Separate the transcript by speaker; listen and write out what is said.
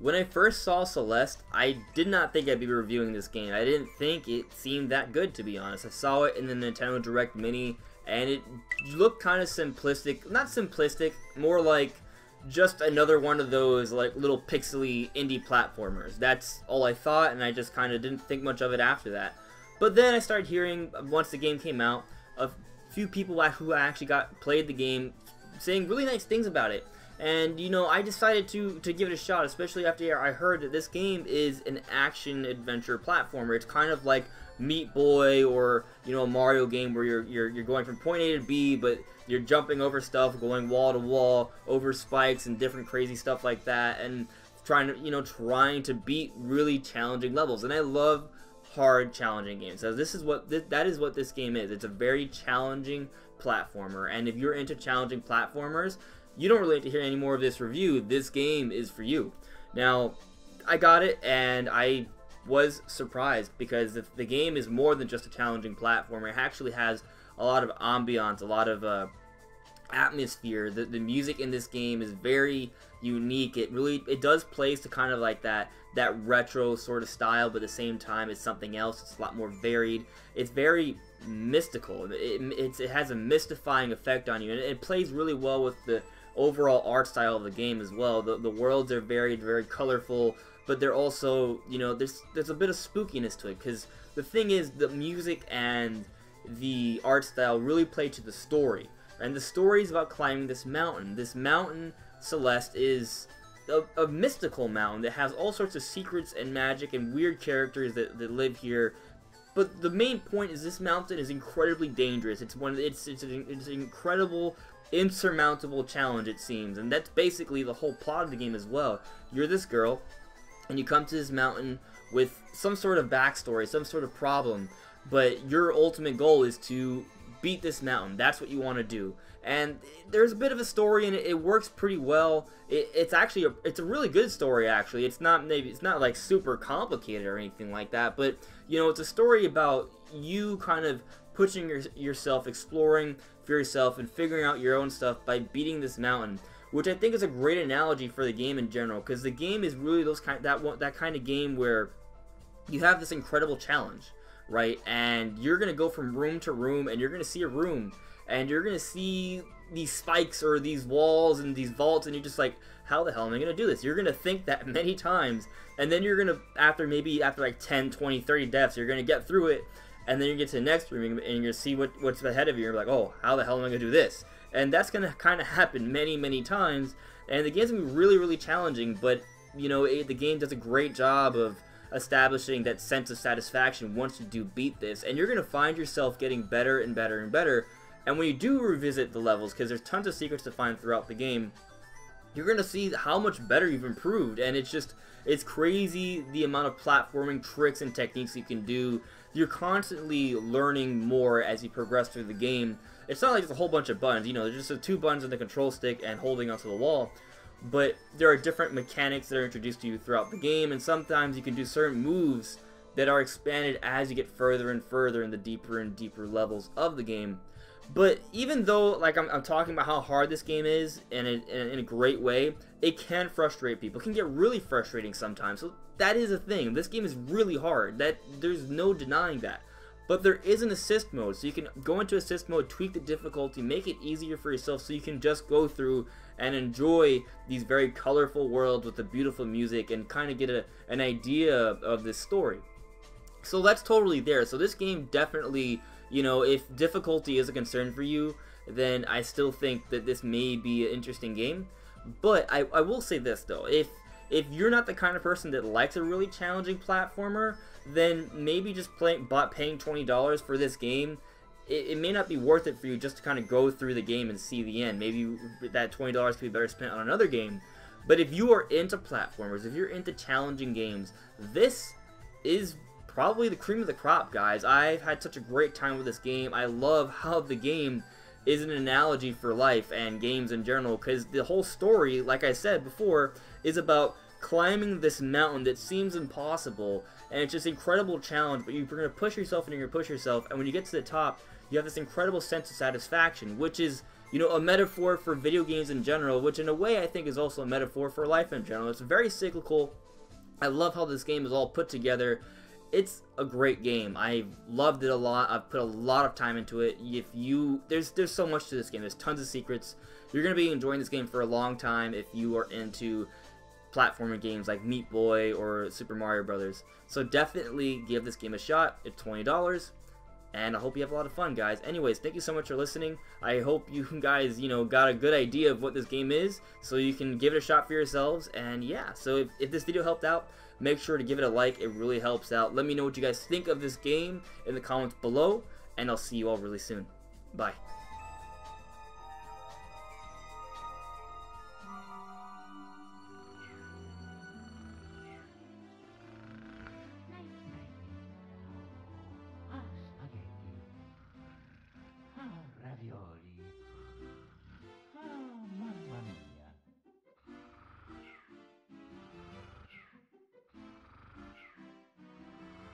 Speaker 1: when I first saw Celeste, I did not think I'd be reviewing this game. I didn't think it seemed that good, to be honest. I saw it in the Nintendo Direct Mini, and it looked kind of simplistic. Not simplistic, more like just another one of those like little pixely indie platformers. That's all I thought, and I just kind of didn't think much of it after that. But then I started hearing, once the game came out, a few people who actually played the game saying really nice things about it. And, you know, I decided to give it a shot, especially after I heard that this game is an action-adventure platformer. It's kind of like Meatboy or, you know, a Mario game where you're going from point A to B, but you're jumping over stuff, going wall to wall, over spikes and different crazy stuff like that, and trying to beat really challenging levels. And I love hard, challenging games. So that is what this game is. It's a very challenging platformer, and if you're into challenging platformers, you don't really have to hear any more of this review. This game is for you. Now, I got it, and I was surprised because the game is more than just a challenging platformer. It actually has a lot of ambiance, a lot of atmosphere. The music in this game is very unique. It does plays to kind of like that retro sort of style, but at the same time it's something else. It's a lot more varied. It's very mystical. It has a mystifying effect on you, and it plays really well with the overall art style of the game as well. The worlds are very colorful, but they're also, you know, there's a bit of spookiness to it, because the thing is, the music and the art style really play to the story. And the story is about climbing this mountain. This mountain, Celeste, is a mystical mountain that has all sorts of secrets and magic and weird characters that live here. But the main point is this mountain is incredibly dangerous. It's an incredible, insurmountable challenge, it seems. And that's basically the whole plot of the game as well. You're this girl, and you come to this mountain with some sort of backstory, some sort of problem. But your ultimate goal is to beat this mountain. That's what you want to do. And there's a bit of a story, and it works pretty well. It's a really good story, actually. It's not like super complicated or anything like that, but you know, it's a story about you kind of pushing yourself, exploring for yourself, and figuring out your own stuff by beating this mountain, which I think is a great analogy for the game in general, because the game is really that kind of game where you have this incredible challenge, right? And you're gonna go from room to room, and you're gonna see a room, and you're gonna see these spikes or these walls and these vaults, and you're just like, how the hell am I gonna do this? You're gonna think that many times, and then you're gonna, after like 10, 20, 30 deaths, you're gonna get through it, and then you get to the next room, and you're gonna see what's ahead of you. You're like, oh, how the hell am I gonna do this? And that's gonna kind of happen many times, and the game's gonna be really challenging. But you know, the game does a great job of establishing that sense of satisfaction once you do beat this, and you're gonna find yourself getting better and better and better. And when you do revisit the levels, because there's tons of secrets to find throughout the game, you're gonna see how much better you've improved. And it's crazy the amount of platforming tricks and techniques you can do. You're constantly learning more as you progress through the game. It's not like it's a whole bunch of buttons, you know, there's just the 2 buttons on the control stick and holding onto the wall. But there are different mechanics that are introduced to you throughout the game, and sometimes you can do certain moves that are expanded as you get further and further in the deeper and deeper levels of the game. But even though, like, I'm talking about how hard this game is in a great way, it can frustrate people. It can get really frustrating sometimes. So that is a thing. This game is really hard. There's no denying that. But there is an assist mode, so you can go into assist mode, tweak the difficulty, make it easier for yourself, so you can just go through and enjoy these very colorful worlds with the beautiful music and kind of get an idea of this story. So that's totally there. So this game definitely, you know, if difficulty is a concern for you, then I still think that this may be an interesting game. But I will say this though, if you're not the kind of person that likes a really challenging platformer, then maybe just paying $20 for this game, it may not be worth it for you just to kind of go through the game and see the end. Maybe that $20 could be better spent on another game. But if you are into platformers, if you're into challenging games, this is probably the cream of the crop, guys. I've had such a great time with this game. I love how the game is an analogy for life and games in general, because the whole story, like I said before, is about climbing this mountain that seems impossible, and it's just an incredible challenge, but you're going to push yourself and you're going to push yourself, and when you get to the top, you have this incredible sense of satisfaction, which is, you know, a metaphor for video games in general, which in a way I think is also a metaphor for life in general. It's very cyclical. I love how this game is all put together. It's a great game. I loved it a lot. I've put a lot of time into it. There's so much to this game. There's tons of secrets. You're going to be enjoying this game for a long time if you are into platforming games like Meatboy or Super Mario Brothers. So definitely give this game a shot. It's $20. And I hope you have a lot of fun, guys. Anyways, thank you so much for listening. I hope you guys, you know, got a good idea of what this game is, so you can give it a shot for yourselves. And yeah, so if this video helped out, make sure to give it a like. It really helps out. Let me know what you guys think of this game in the comments below, and I'll see you all really soon. Bye.